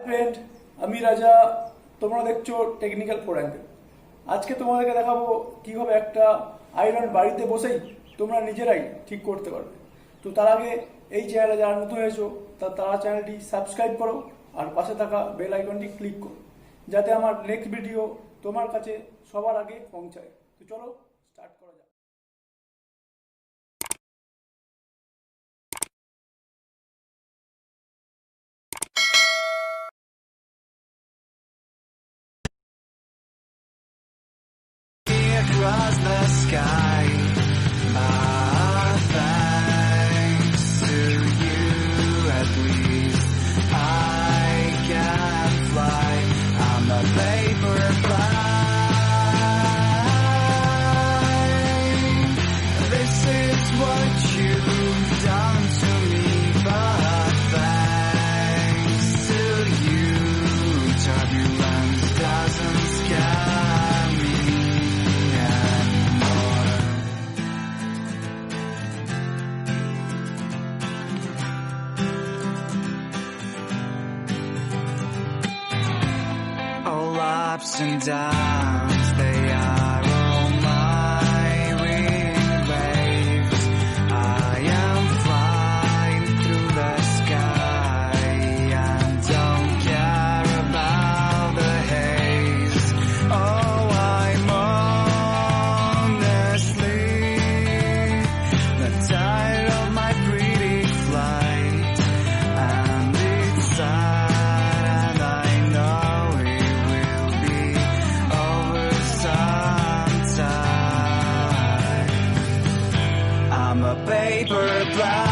ফ্রেন্ড, আমি রাজা, তোমরা দেখছো টেকনিক্যাল 4 অ্যাঙ্গেল। আজকে তোমাদেরকে দেখাবো কিভাবে একটা আয়রন বাড়িতে বসেই তোমরা নিজেরাই ঠিক করতে পারবে। তো তার আগে এই চ্যানেলে যারা নতুন হয়েছো তারা চ্যানেলটি সাবস্ক্রাইব করো আর পাশে থাকা বেল আইকনটি ক্লিক করো, যাতে আমার নেক্সট ভিডিও তোমার কাছে সবার আগে পৌঁছায়। তো চলো স্টার্ট করা যাক। Across the sky, thanks to you at least I can fly. I'm a paper plane. This is what you've done to me, but thanks to you, turbulence doesn't scare me. All ups and downs, they are all my wind waves. I am flying through the sky and don't care about the haze. Oh, I'm honestly not tired of my pretty flight, and it's sad, and I know it will be over sometime. I'm a paper plane,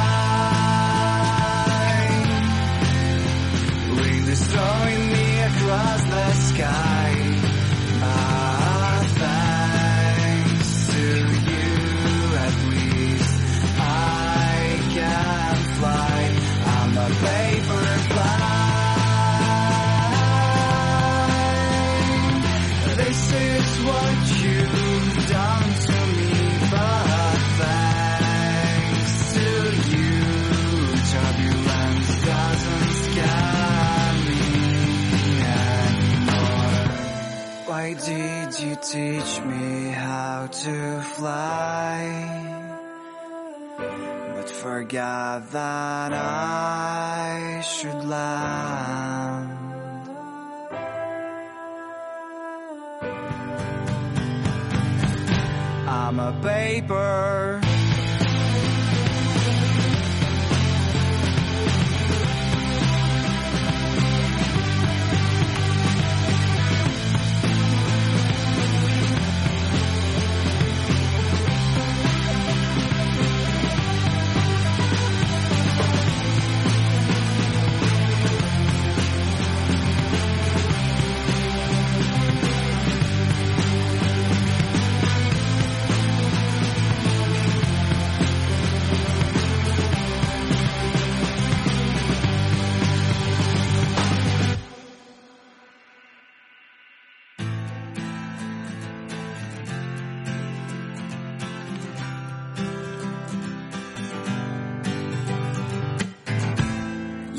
wind is throwing me across the sky. Thanks to you at least I can fly. I'm a paper plane. This is what you've done to me, but thanks to you, turbulence doesn't scare me anymore. Why did you teach me how to fly, but forgot that I should land? I'm a paper.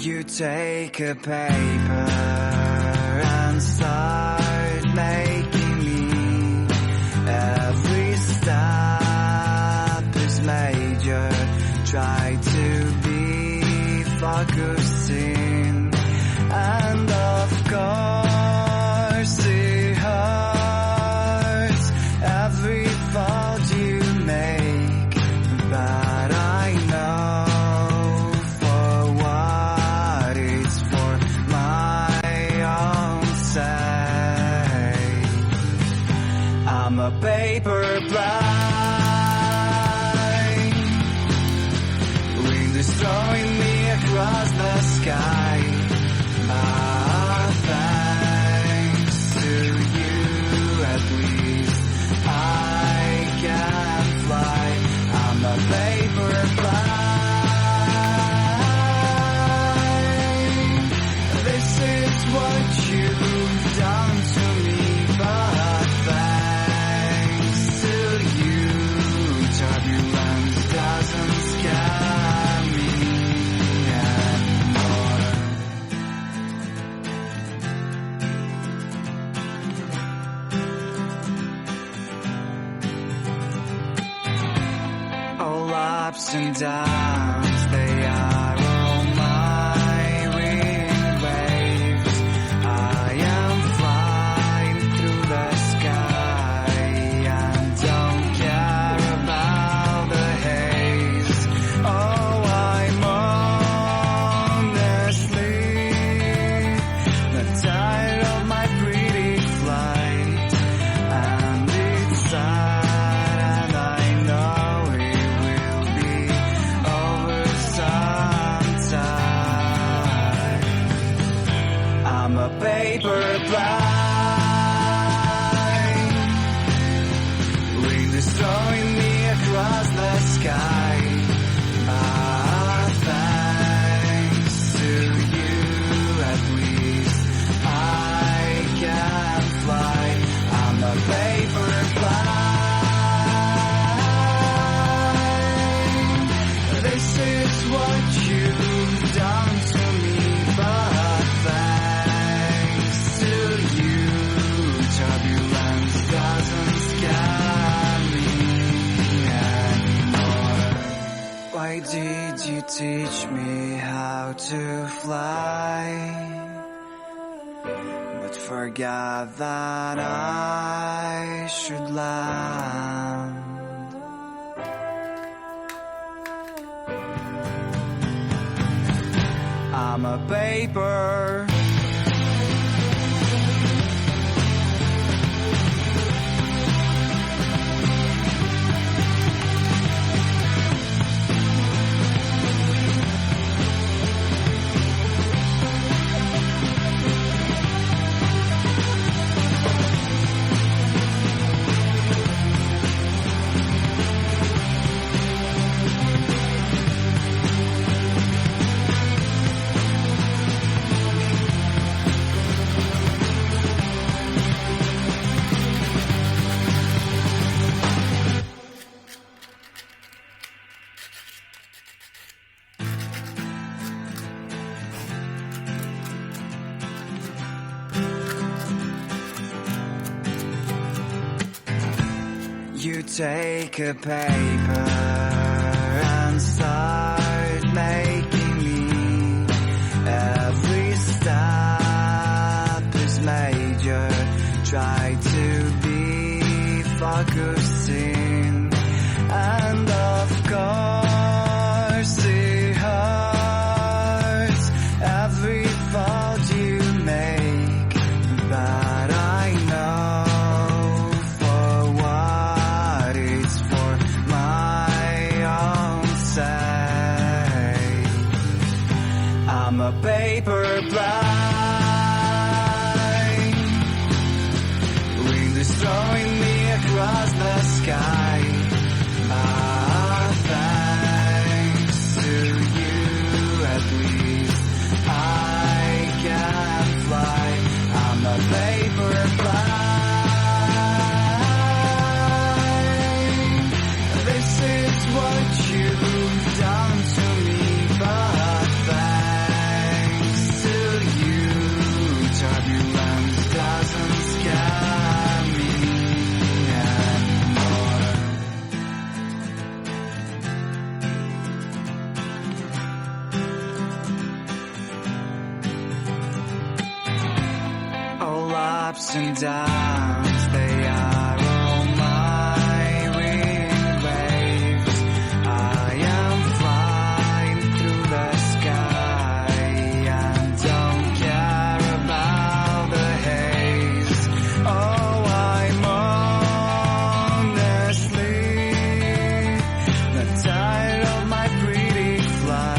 You take a paper and start making me. Every step is major. Try to be focusing, and of course it hurts every thought you make, but I know for what it's for my own sake. I'm a paper plane, wind is throwing me across the sky. Thanks to you at least I can fly. I'm a paper plane. This is what you've done to me, but thanks to you, turbulence doesn't scare me anymore. ups and downs, they are all my wind waves. I am flying through the sky and don't care about the haze. Oh, I'm honestly not tired of my pretty flight, and it's sad, and I know it will be over sometime. I'm a paper plane, wind is throwing me across the sky. Ah, thanks to you, at least I can fly. I'm a paper plane. This is what you've done to me, but thanks to you, turbulence doesn't scare me anymore. Why did you teach me how to fly, but forgot that I should land? I'm a paper. You take a paper and start making me. Every step is major. Try to be focusing, and of course it hurts every fault you make, but I know for what it's for my own sake. I'm a paper plane, wind is throwing me across the sky. Ah, thanks to you, at least I can fly. I'm a paper plane. This is what you've done to me, but thanks to you, turbulence doesn't scare me anymore. All ups and downs,